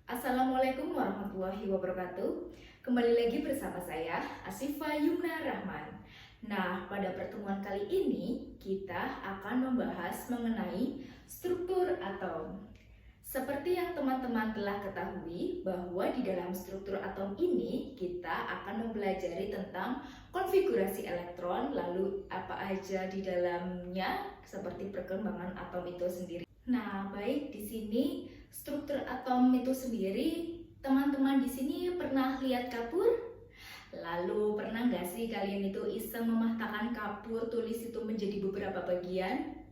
Assalamualaikum warahmatullahi wabarakatuh. Kembali lagi bersama saya, Asifa Yumna Rahman. Nah, pada pertemuan kali ini kita akan membahas mengenai struktur atom. Seperti yang teman-teman telah ketahui bahwa di dalam struktur atom ini kita akan mempelajari tentang konfigurasi elektron, lalu apa aja di dalamnya seperti perkembangan atom itu sendiri. Nah, baik di sini struktur atom itu sendiri, teman-teman di sini pernah lihat kapur? Lalu pernah nggak sih kalian itu iseng mematahkan kapur tulis itu menjadi beberapa bagian?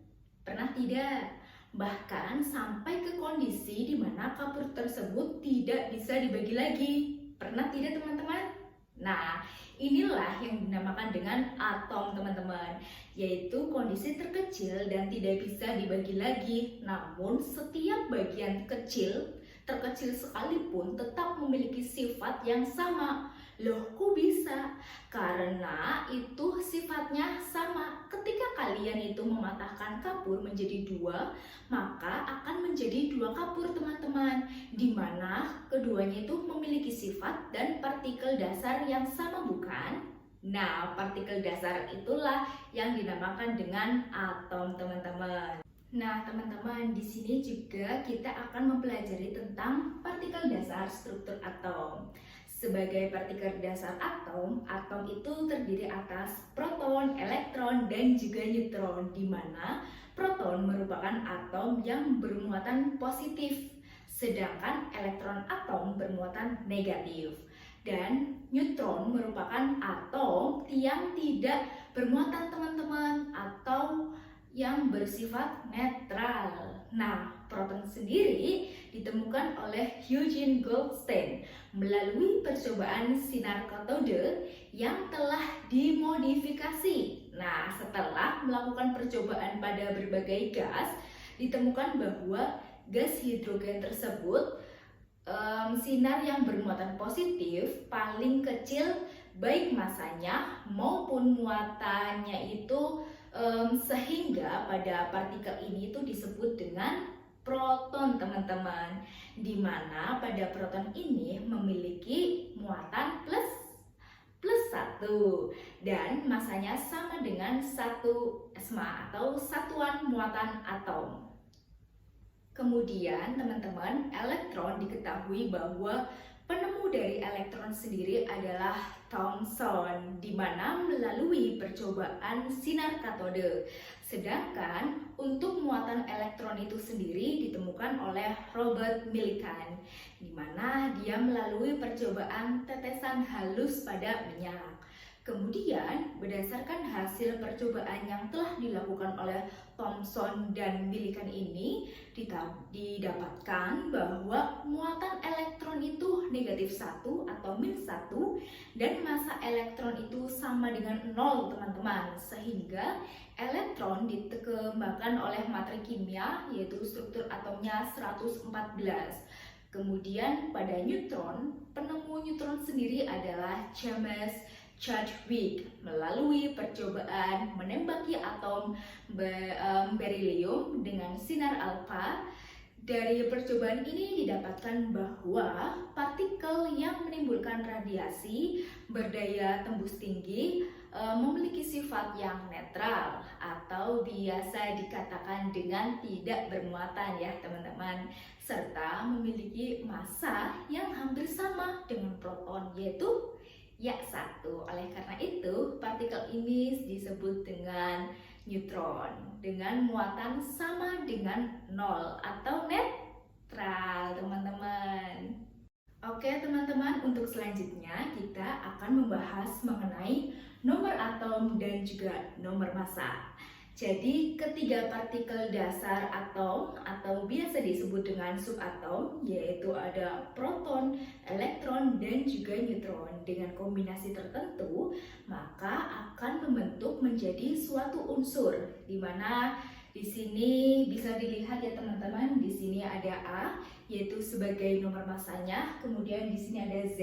Pernah tidak? Bahkan sampai ke kondisi di mana kapur tersebut tidak bisa dibagi lagi. Pernah tidak teman-teman? Nah, inilah yang dinamakan dengan atom teman-teman, yaitu kondisi terkecil dan tidak bisa dibagi lagi. Namun setiap bagian kecil, terkecil sekalipun tetap memiliki sifat yang sama. Loh, kok bisa? Karena itu sifatnya sama. Ketika kalian itu mematahkan kapur menjadi dua, maka akan menjadi dua kapur teman-teman, di mana keduanya itu memiliki sifat dan partikel dasar yang sama, bukan? Nah, partikel dasar itulah yang dinamakan dengan atom teman-teman. Nah, teman-teman, di sini juga kita akan mempelajari tentang partikel dasar struktur atom. Sebagai partikel dasar atom, atom itu terdiri atas proton, elektron, dan juga neutron, di mana proton merupakan atom yang bermuatan positif, sedangkan elektron atom bermuatan negatif. Dan neutron merupakan atom yang tidak bermuatan teman-teman, atau yang bersifat netral. Nah, proton sendiri ditemukan oleh Eugene Goldstein melalui percobaan sinar katode yang telah dimodifikasi. Nah, setelah melakukan percobaan pada berbagai gas, ditemukan bahwa gas hidrogen tersebut sinar yang bermuatan positif paling kecil baik masanya maupun muatannya itu, sehingga pada partikel ini itu disebut dengan proton teman-teman, di mana pada proton ini memiliki muatan plus 1 dan masanya sama dengan 1 SMA atau satuan muatan atom. Kemudian teman-teman, elektron diketahui bahwa penemu dari elektron sendiri adalah Thomson, di mana melalui percobaan sinar katode. Sedangkan untuk muatan elektron itu sendiri ditemukan oleh Robert Millikan, di mana dia melalui percobaan tetesan halus pada minyak. Kemudian, berdasarkan hasil percobaan yang telah dilakukan oleh Thomson dan Millikan ini, didapatkan bahwa muatan elektron itu negatif 1 atau min 1 dan massa elektron itu sama dengan 0 teman-teman, sehingga elektron dikembangkan oleh materi kimia yaitu struktur atomnya 114. Kemudian pada neutron, penemu neutron sendiri adalah James Chadwick melalui percobaan menembaki atom berilium dengan sinar alfa. Dari percobaan ini didapatkan bahwa partikel yang menimbulkan radiasi berdaya tembus tinggi memiliki sifat yang netral atau biasa dikatakan dengan tidak bermuatan ya teman-teman, serta memiliki massa yang hampir sama dengan proton yaitu ya 1. Oleh karena itu, partikel ini disebut dengan neutron dengan muatan sama dengan 0 atau netral, teman-teman. Oke, teman-teman, untuk selanjutnya kita akan membahas mengenai nomor atom dan juga nomor massa. Jadi, ketiga partikel dasar atom atau biasa disebut dengan subatom, yaitu ada proton, elektron, dan juga neutron. Dengan kombinasi tertentu, maka akan membentuk menjadi suatu unsur, di mana di sini bisa dilihat ya teman-teman, di sini ada A yaitu sebagai nomor massanya, kemudian di sini ada Z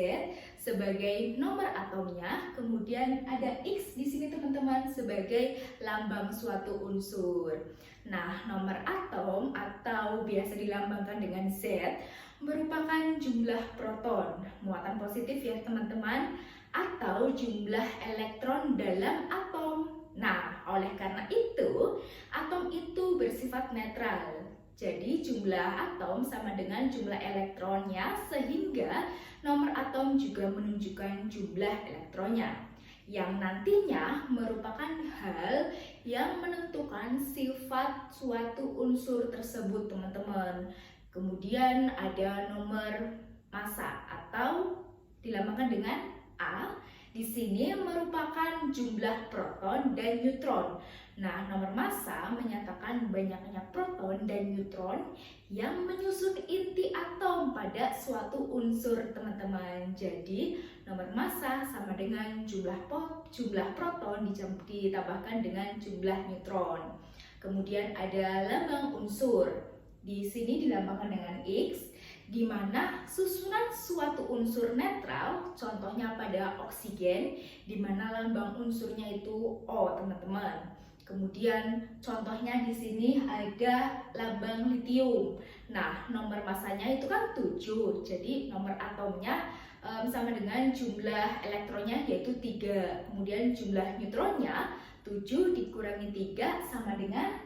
sebagai nomor atomnya, kemudian ada X di sini teman-teman sebagai lambang suatu unsur. Nah, nomor atom atau biasa dilambangkan dengan Z merupakan jumlah proton, muatan positif ya teman-teman, atau jumlah elektron dalam atom. Nah, oleh karena itu, atom itu bersifat netral. Jadi jumlah atom sama dengan jumlah elektronnya, sehingga nomor atom juga menunjukkan jumlah elektronnya, yang nantinya merupakan hal yang menentukan sifat suatu unsur tersebut, teman-teman. Kemudian ada nomor massa atau dilambangkan dengan A. Di sini merupakan jumlah proton dan neutron. Nah, nomor massa menyatakan banyaknya proton dan neutron yang menyusun inti atom pada suatu unsur, teman-teman. Jadi, nomor massa sama dengan jumlah proton ditambahkan dengan jumlah neutron. Kemudian ada lambang unsur. Di sini dilambangkan dengan X, di mana susunan suatu unsur netral, contohnya pada oksigen, di mana lambang unsurnya itu O, teman-teman. Kemudian contohnya di sini ada lambang litium. Nah, nomor masanya itu kan 7, jadi nomor atomnya sama dengan jumlah elektronnya yaitu 3. Kemudian jumlah neutronnya 7 dikurangi 3 sama dengan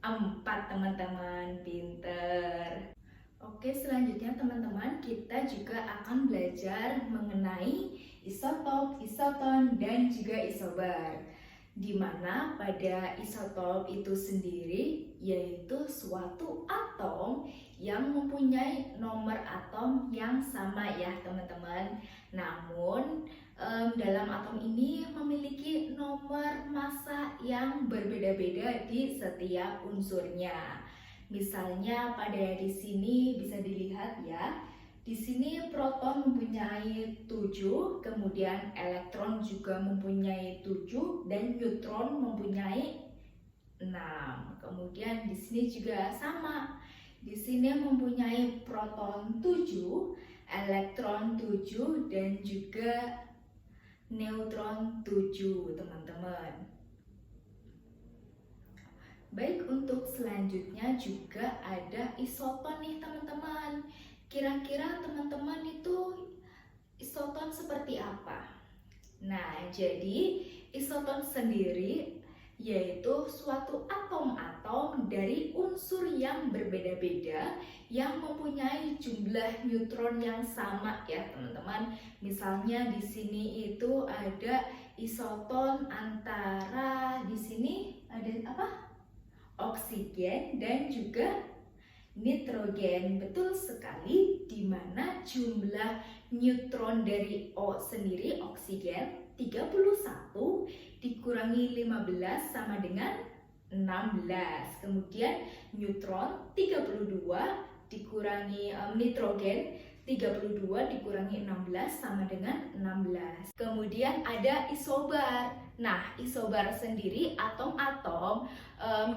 4, teman-teman. Pinter. Oke, selanjutnya teman-teman, kita juga akan belajar mengenai isotop, isoton, dan juga isobar. Di mana pada isotop itu sendiri yaitu suatu atom yang mempunyai nomor atom yang sama ya teman-teman. Namun dalam atom ini memiliki nomor massa yang berbeda-beda di setiap unsurnya. Misalnya pada di sini bisa dilihat ya. Di sini proton mempunyai 7, kemudian elektron juga mempunyai 7 dan neutron mempunyai 6. Kemudian di sini juga sama. Di sini mempunyai proton 7, elektron 7 dan juga neutron 7, teman-teman. Baik, untuk selanjutnya juga ada isoton nih teman-teman. Kira-kira teman-teman itu isoton seperti apa? Nah, jadi isoton sendiri yaitu suatu atom-atom dari unsur yang berbeda-beda yang mempunyai jumlah neutron yang sama ya teman-teman. Misalnya di sini itu ada isoton antara di sini ada apa? Oksigen dan juga nitrogen. Betul sekali, di mana jumlah neutron dari O sendiri, oksigen, 31 dikurangi 15 sama dengan 16. Kemudian neutron 32 dikurangi nitrogen 32 dikurangi 16 sama dengan 16. Kemudian ada isobar. Nah, isobar sendiri atom-atom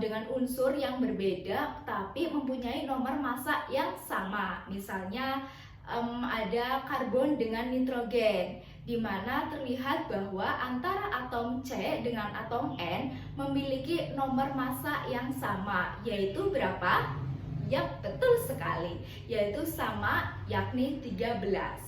dengan unsur yang berbeda tapi mempunyai nomor massa yang sama. Misalnya ada karbon dengan nitrogen, di mana terlihat bahwa antara atom C dengan atom N memiliki nomor massa yang sama, yaitu berapa? Yap, betul sekali, yaitu sama, yakni 13.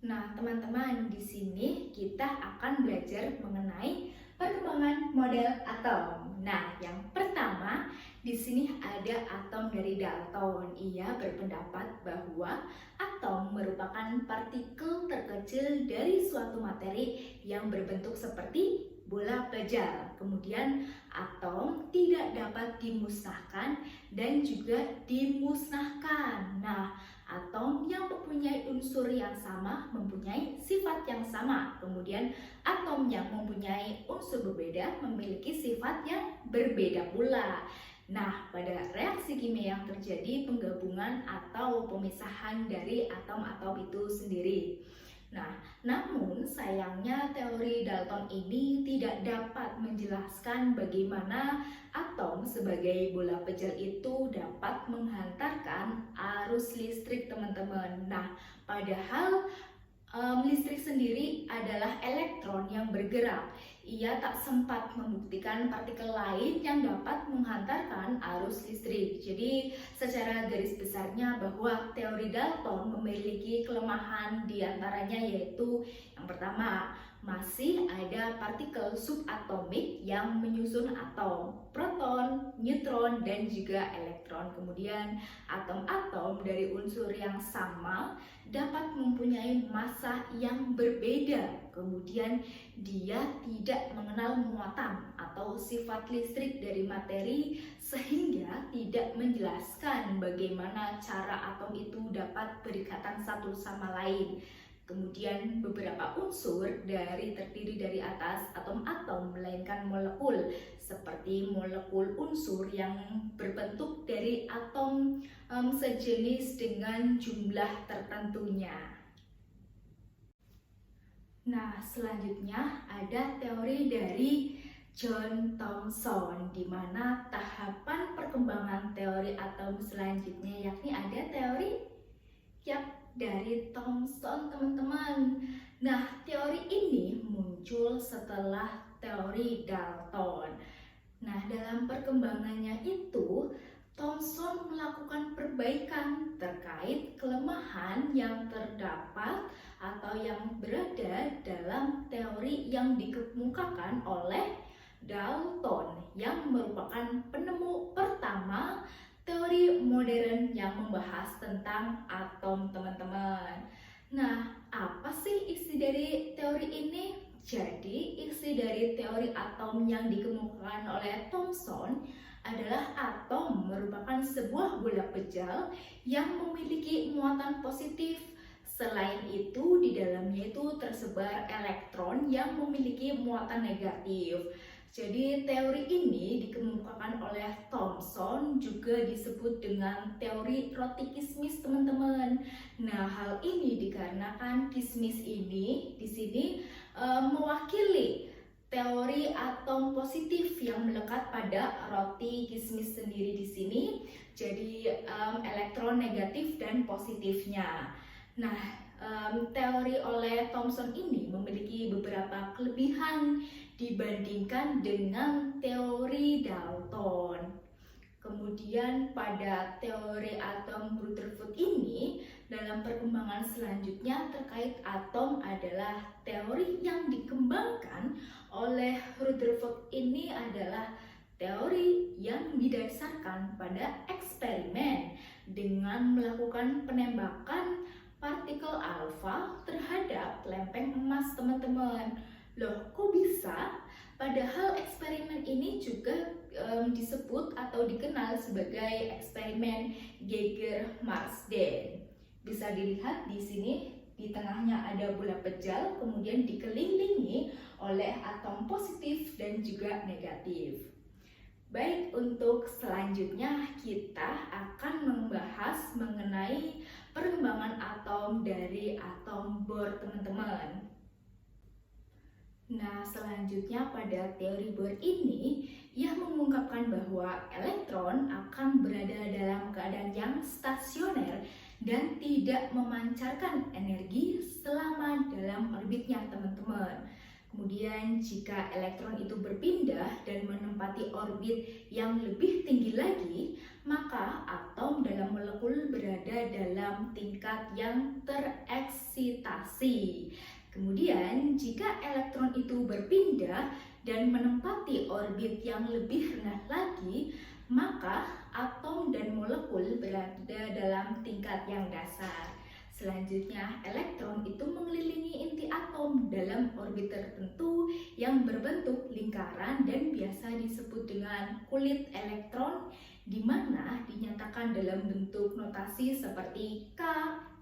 Nah, teman-teman, di sini kita akan belajar mengenai perkembangan model atom. Nah, yang pertama, di sini ada atom dari Dalton. Ia berpendapat bahwa atom merupakan partikel terkecil dari suatu materi yang berbentuk seperti bola pejal. Kemudian atom tidak dapat dimusnahkan dan juga dimusnahkan. Nah, atom yang mempunyai unsur yang sama mempunyai sifat yang sama. Kemudian atom yang mempunyai unsur berbeda memiliki sifat yang berbeda pula. Nah, pada reaksi kimia yang terjadi penggabungan atau pemisahan dari atom-atom itu sendiri. Nah, namun sayangnya teori Dalton ini tidak dapat menjelaskan bagaimana atom sebagai bola pejal itu dapat menghantarkan arus listrik, teman-teman. Nah, padahal listrik sendiri adalah elektron yang bergerak. ia tak sempat membuktikan partikel lain yang dapat menghantarkan arus listrik. Jadi secara garis besarnya bahwa teori Dalton memiliki kelemahan diantaranya yaitu yang pertama, masih ada partikel subatomik yang menyusun atom, proton, neutron, dan juga elektron. Kemudian atom-atom dari unsur yang sama dapat mempunyai massa yang berbeda. Kemudian dia tidak mengenal muatan atau sifat listrik dari materi sehingga tidak menjelaskan bagaimana cara atom itu dapat berikatan satu sama lain. Kemudian beberapa unsur terdiri dari atas atom-atom melainkan molekul seperti molekul unsur yang berbentuk dari atom sejenis dengan jumlah tertentunya. Nah, selanjutnya ada teori dari John Thomson, di mana tahapan perkembangan teori atom selanjutnya yakni ada teori dari Thomson, teman-teman. Nah, teori ini muncul setelah teori Dalton. Nah, dalam perkembangannya itu, Thomson melakukan perbaikan terkait kelemahan yang terdapat atau yang berada dalam teori yang dikemukakan oleh Dalton, yang merupakan penemu pertama teori modern yang membahas tentang atom, teman-teman. Nah, apa sih isi dari teori ini? Jadi, isi dari teori atom yang dikemukakan oleh Thomson adalah atom merupakan sebuah bola pejal yang memiliki muatan positif. Selain itu, di dalamnya itu tersebar elektron yang memiliki muatan negatif. Jadi teori ini dikemukakan oleh Thomson, juga disebut dengan teori roti kismis, teman-teman. Nah, hal ini dikarenakan kismis ini di sini mewakili teori atom positif yang melekat pada roti kismis sendiri di sini. Jadi elektron negatif dan positifnya. Nah, teori oleh Thomson ini memiliki beberapa kelebihan dibandingkan dengan teori Dalton. Kemudian pada teori atom Rutherford ini, dalam perkembangan selanjutnya terkait atom adalah teori yang dikembangkan oleh Rutherford ini adalah teori yang didasarkan pada eksperimen dengan melakukan penembakan partikel alfa terhadap lempeng emas, teman-teman. Loh, kok bisa? Padahal eksperimen ini juga disebut atau dikenal sebagai eksperimen Geiger-Marsden. Bisa dilihat di sini, di tengahnya ada bola pejal, kemudian dikelilingi oleh atom positif dan juga negatif. Baik, untuk selanjutnya kita akan membahas mengenai perkembangan atom dari atom Bohr, teman-teman. Nah, selanjutnya pada teori Bohr ini, ia mengungkapkan bahwa elektron akan berada dalam keadaan yang stasioner dan tidak memancarkan energi selama dalam orbitnya, teman-teman. Kemudian jika elektron itu berpindah dan menempati orbit yang lebih tinggi lagi, maka atom dalam molekul berada dalam tingkat yang tereksitasi. Kemudian jika elektron itu berpindah dan menempati orbit yang lebih rendah lagi, maka atom dan molekul berada dalam tingkat yang dasar. Selanjutnya, elektron itu mengelilingi inti atom dalam orbit tertentu yang berbentuk lingkaran dan biasa disebut dengan kulit elektron, di mana dinyatakan dalam bentuk notasi seperti K,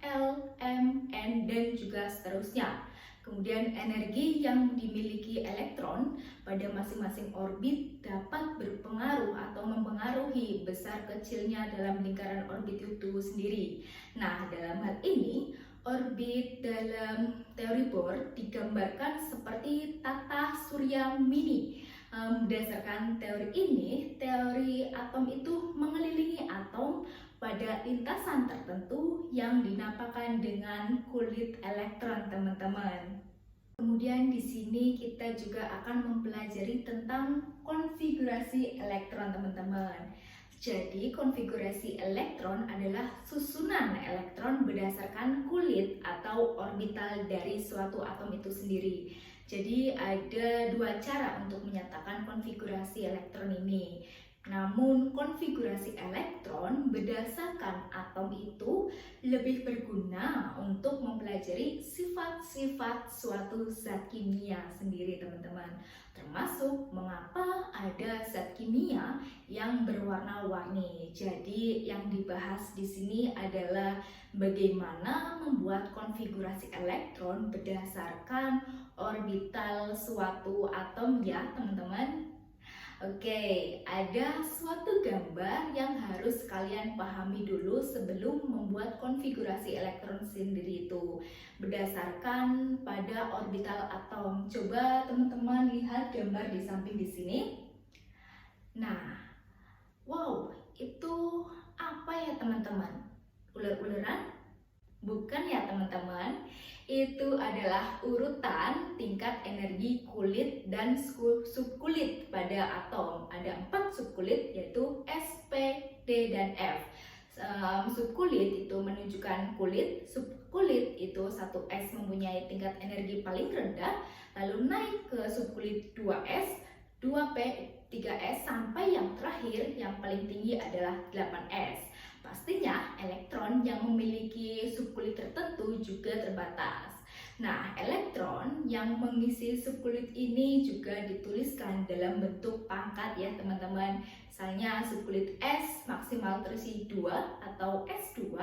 L, M, N, dan juga seterusnya. Kemudian energi yang dimiliki elektron pada masing-masing orbit dapat berpengaruh atau mempengaruhi besar kecilnya dalam lingkaran orbit itu sendiri. Nah, dalam hal ini, orbit dalam teori Bohr digambarkan seperti tata surya mini. Berdasarkan teori ini, teori atom itu mengelilingi atom pada lintasan tertentu yang dinamakan dengan kulit elektron, teman-teman. Kemudian di sini kita juga akan mempelajari tentang konfigurasi elektron, teman-teman. Jadi, konfigurasi elektron adalah susunan elektron berdasarkan kulit atau orbital dari suatu atom itu sendiri. Jadi, ada dua cara untuk menyatakan konfigurasi elektron ini. Namun, konfigurasi elektron berdasarkan atom itu lebih berguna untuk mempelajari sifat-sifat suatu zat kimia sendiri, teman-teman. Termasuk mengapa ada zat kimia yang berwarna-warni. Jadi, yang dibahas di sini adalah bagaimana membuat konfigurasi elektron berdasarkan orbital suatu atom ya, teman-teman. Oke, ada suatu gambar yang harus kalian pahami dulu sebelum membuat konfigurasi elektron sendiri itu berdasarkan pada orbital atom. Coba teman-teman lihat gambar di samping di sini. Nah, wow, itu apa ya teman-teman? Ular-ularan? Bukan ya teman-teman, itu adalah urutan tingkat energi kulit dan subkulit pada atom. Ada 4 subkulit yaitu S, P, D, dan F. Subkulit itu menunjukkan kulit, subkulit itu 1S mempunyai tingkat energi paling rendah, lalu naik ke subkulit 2S, 2P, 3S, sampai yang terakhir yang paling tinggi adalah 8S. Pastinya elektron yang memiliki subkulit tertentu juga terbatas. Nah, elektron yang mengisi subkulit ini juga dituliskan dalam bentuk pangkat ya teman-teman. Misalnya subkulit S maksimal terisi 2 atau S2,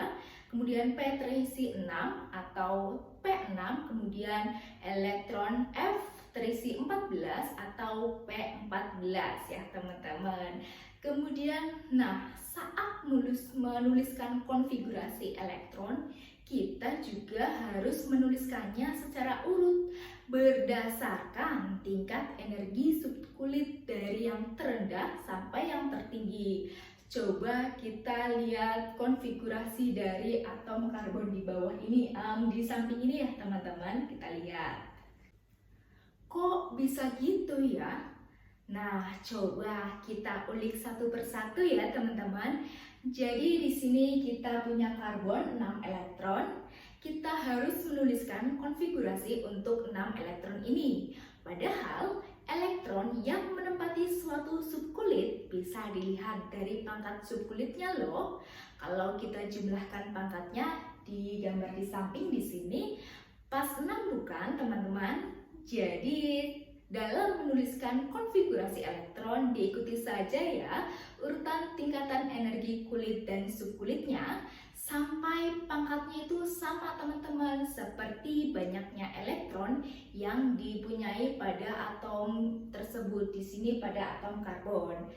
kemudian P terisi 6 atau P6, kemudian elektron F terisi 14 atau P14 ya teman-teman. Kemudian, nah, saat menuliskan konfigurasi elektron, kita juga harus menuliskannya secara urut berdasarkan tingkat energi subkulit dari yang terendah sampai yang tertinggi. Coba kita lihat konfigurasi dari atom karbon di bawah ini, di samping ini ya teman-teman, kita lihat. Kok bisa gitu ya? Nah, coba kita ulik satu persatu ya teman-teman. Jadi di sini kita punya karbon 6 elektron. Kita harus menuliskan konfigurasi untuk 6 elektron ini. Padahal elektron yang menempati suatu subkulit bisa dilihat dari pangkat subkulitnya loh. Kalau kita jumlahkan pangkatnya di gambar di samping di sini, pas 6 bukan teman-teman? Jadi dalam menuliskan konfigurasi elektron diikuti saja ya urutan tingkatan energi kulit dan subkulitnya sampai pangkatnya itu sama teman-teman, seperti banyaknya elektron yang dipunyai pada atom tersebut, di sini pada atom karbon.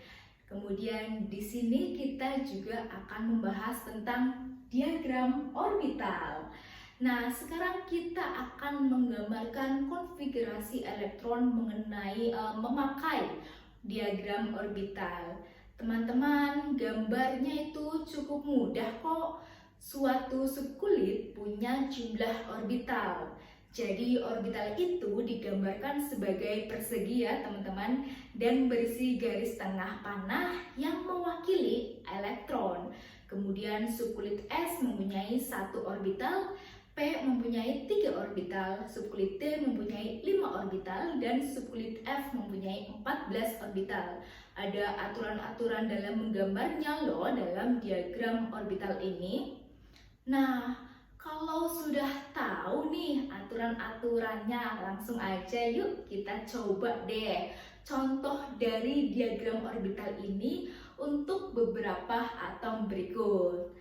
Kemudian di sini kita juga akan membahas tentang diagram orbital. Nah, sekarang kita akan menggambarkan konfigurasi elektron memakai diagram orbital. Teman-teman, gambarnya itu cukup mudah kok. Suatu subkulit punya jumlah orbital. Jadi orbital itu digambarkan sebagai persegi ya teman-teman, dan berisi garis tengah panah yang mewakili elektron. Kemudian subkulit S mempunyai 1 orbital, P mempunyai 3 orbital, subkulit T mempunyai 5 orbital, dan subkulit F mempunyai 14 orbital. Ada aturan-aturan dalam menggambarnya loh dalam diagram orbital ini. Nah, kalau sudah tahu nih aturan-aturannya, langsung aja yuk kita coba deh contoh dari diagram orbital ini untuk beberapa atom berikut.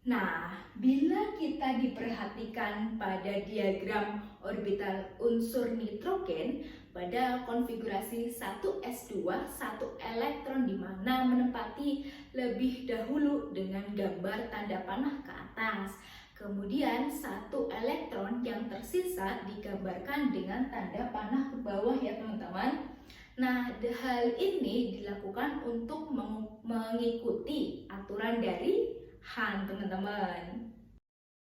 Nah, bila kita diperhatikan pada diagram orbital unsur nitrogen pada konfigurasi 1s2, 1 elektron di mana menempati lebih dahulu dengan gambar tanda panah ke atas. Kemudian 1 elektron yang tersisa digambarkan dengan tanda panah ke bawah ya teman-teman. Nah, hal ini dilakukan untuk mengikuti aturan dari Han teman-teman.